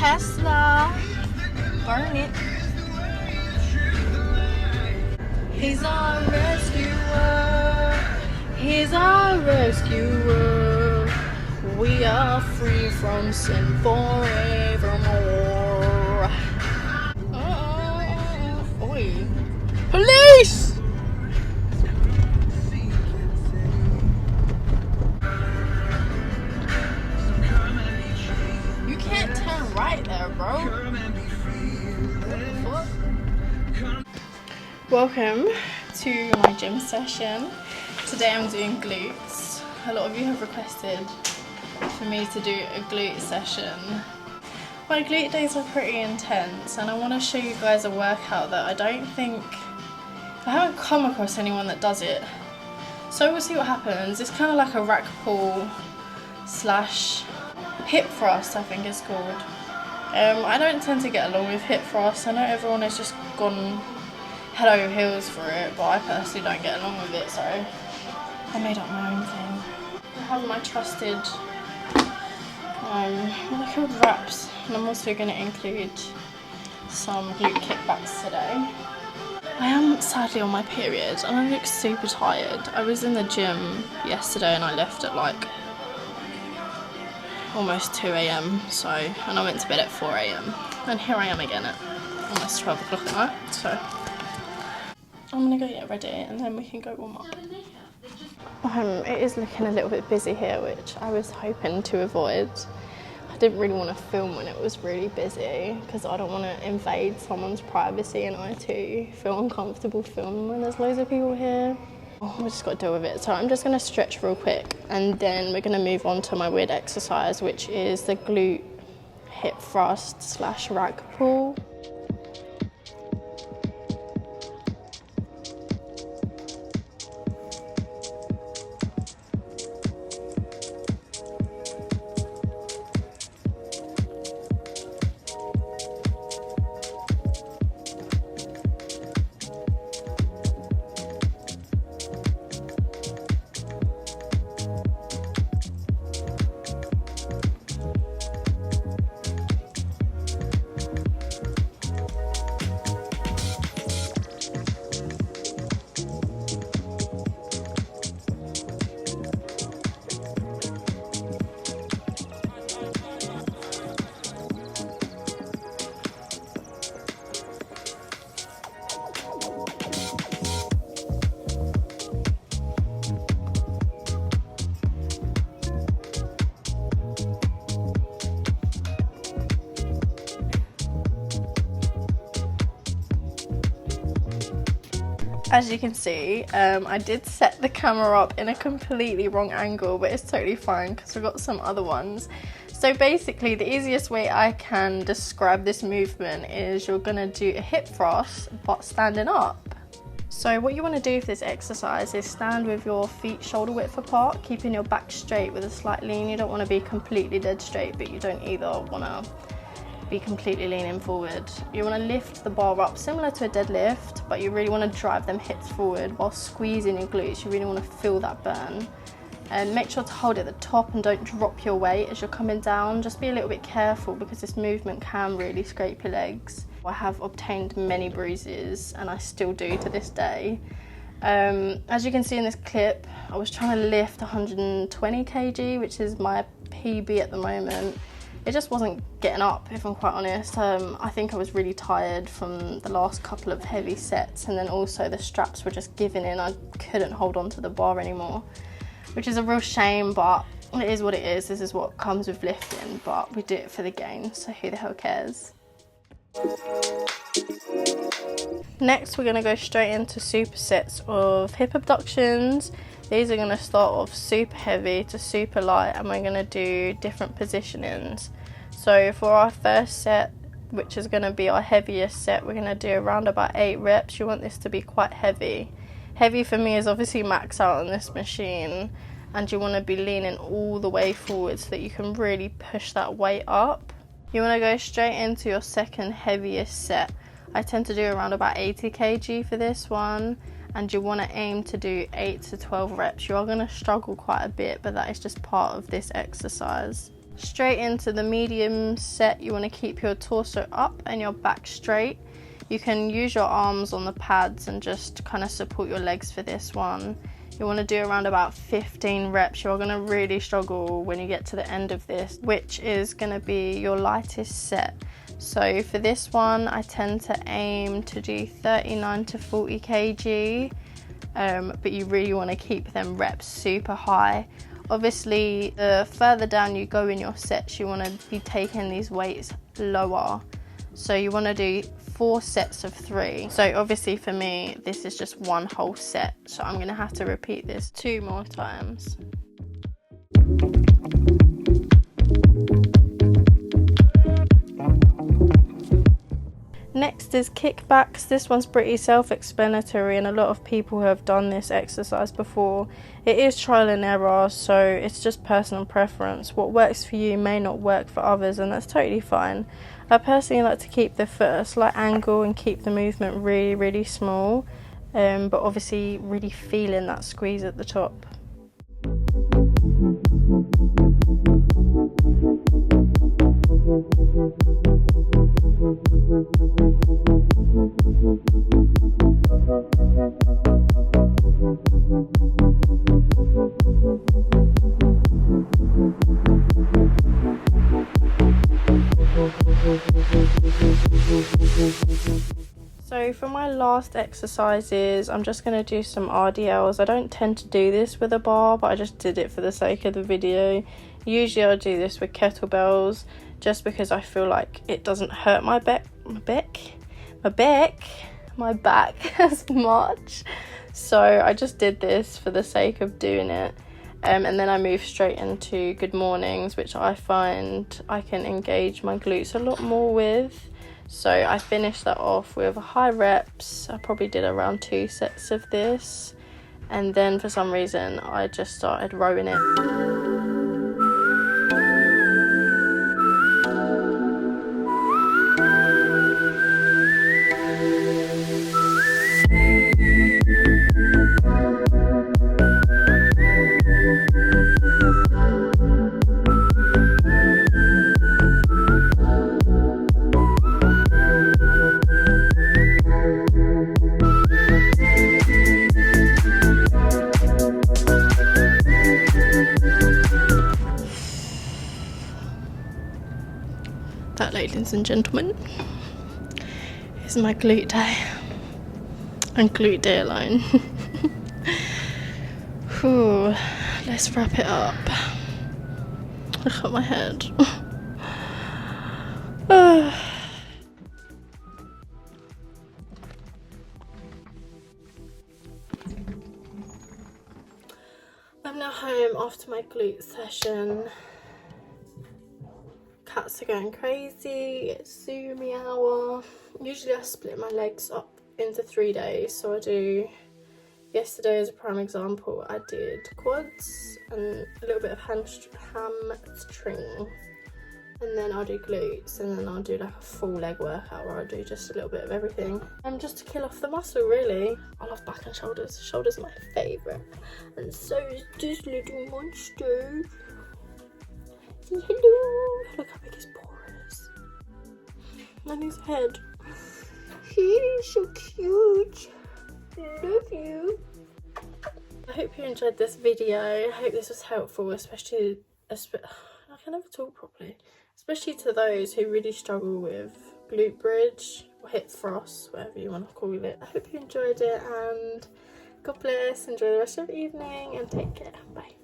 Tesla, burn it. He's our rescuer. He's our rescuer. We are free from sin forevermore. Oi. Police! You can't turn right there, bro. What the fuck? Welcome to my gym session. Today I'm doing glutes. A lot of you have requested for me to do a glute session. My glute days are pretty intense and I want to show you guys a workout that I haven't come across anyone that does it. So we'll see what happens. It's kind of like a rack pull slash hip thrust, I think it's called. I don't tend to get along with hip thrust. I know everyone has just gone head over heels for it, but I personally don't get along with it, so I made up my own thing. I have my trusted they're called wraps, and I'm also going to include some glute kickbacks today. I am sadly on my period and I look super tired. I was in the gym yesterday and I left at like almost 2 AM, and I went to bed at 4 AM, and here I am again at almost 12 o'clock at night, so I'm gonna go get ready and then we can go warm up. It is looking a little bit busy here, which I was hoping to avoid. I didn't really want to film when it was really busy because I don't want to invade someone's privacy, and I too feel uncomfortable filming when there's loads of people here. We just got to deal with it. So I'm just going to stretch real quick and then we're going to move on to my weird exercise, which is the glute hip thrust slash rack pull. As you can see, I did set the camera up in a completely wrong angle, but it's totally fine because we've got some other ones. So basically, the easiest way I can describe this movement is you're gonna do a hip thrust, but standing up. So what you wanna do for this exercise is stand with your feet shoulder width apart, keeping your back straight with a slight lean. You don't wanna be completely dead straight, but you don't either wanna be completely leaning forward. You want to lift the bar up similar to a deadlift, but you really want to drive them hips forward while squeezing your glutes. You really want to feel that burn, and make sure to hold it at the top and don't drop your weight as you're coming down. Just be a little bit careful because this movement can really scrape your legs. I have obtained many bruises and I still do to this day. As you can see in this clip, I was trying to lift 120 kg, which is my PB at the moment. It just wasn't getting up, if I'm quite honest. I think I was really tired from the last couple of heavy sets, and then also the straps were just giving in. I couldn't hold on to the bar anymore, which is a real shame, but it is what it is. This is what comes with lifting, but we do it for the gain, so who the hell cares? Next, we're gonna go straight into supersets of hip abductions. These are gonna start off super heavy to super light, and we're gonna do different positionings. So for our first set, which is gonna be our heaviest set, we're gonna do around about 8 reps. You want this to be quite heavy. Heavy for me is obviously max out on this machine, and you wanna be leaning all the way forward so that you can really push that weight up. You wanna go straight into your second heaviest set. I tend to do around about 80 kg for this one, and you want to aim to do 8 to 12 reps. You are going to struggle quite a bit, but that is just part of this exercise. Straight into the medium set, you want to keep your torso up and your back straight. You can use your arms on the pads and just kind of support your legs for this one. You want to do around about 15 reps. You're going to really struggle when you get to the end of this, which is going to be your lightest set. So for this one, I tend to aim to do 39 to 40 kg, but you really want to keep them reps super high. Obviously, the further down you go in your sets, you want to be taking these weights lower. So you want to do 4 sets of 3. So obviously for me, this is just one whole set. So I'm going to have to repeat this 2 more times. Next is kickbacks. This one's pretty self-explanatory and a lot of people have done this exercise before. It is trial and error, so it's just personal preference. What works for you may not work for others, and that's totally fine. I personally like to keep the foot at a slight angle and keep the movement really, really small, but obviously really feeling that squeeze at the top. So for my last exercises, I'm just going to do some RDLs. I don't tend to do this with a bar, but I just did it for the sake of the video. Usually I'll do this with kettlebells, just because I feel like it doesn't hurt my back as much. So I just did this for the sake of doing it. And then I moved straight into good mornings, which I find I can engage my glutes a lot more with. So I finished that off with high reps. I probably did around 2 sets of this. And then for some reason, I just started rowing it. That, ladies and gentlemen, is my glute day, and glute day alone. Whew, let's wrap it up. Look at my head. I'm now home after my glute session. Cats are going crazy. It's Sumi hour. Usually I split my legs up into 3 days, so I do, yesterday as a prime example, I did quads and a little bit of hamstring, and then I'll do glutes, and then I'll do like a full leg workout where I do just a little bit of everything, just to kill off the muscle really. I love back and shoulders. Shoulders are my favourite, and so is this little monster. Say hello. Look how big his paw is. And his head. He's so cute. Love you. I hope you enjoyed this video. I hope this was helpful, especially I can never talk properly. Especially to those who really struggle with glute bridge or hip thrust, whatever you want to call it. I hope you enjoyed it, and God bless. Enjoy the rest of the evening and take care. Bye.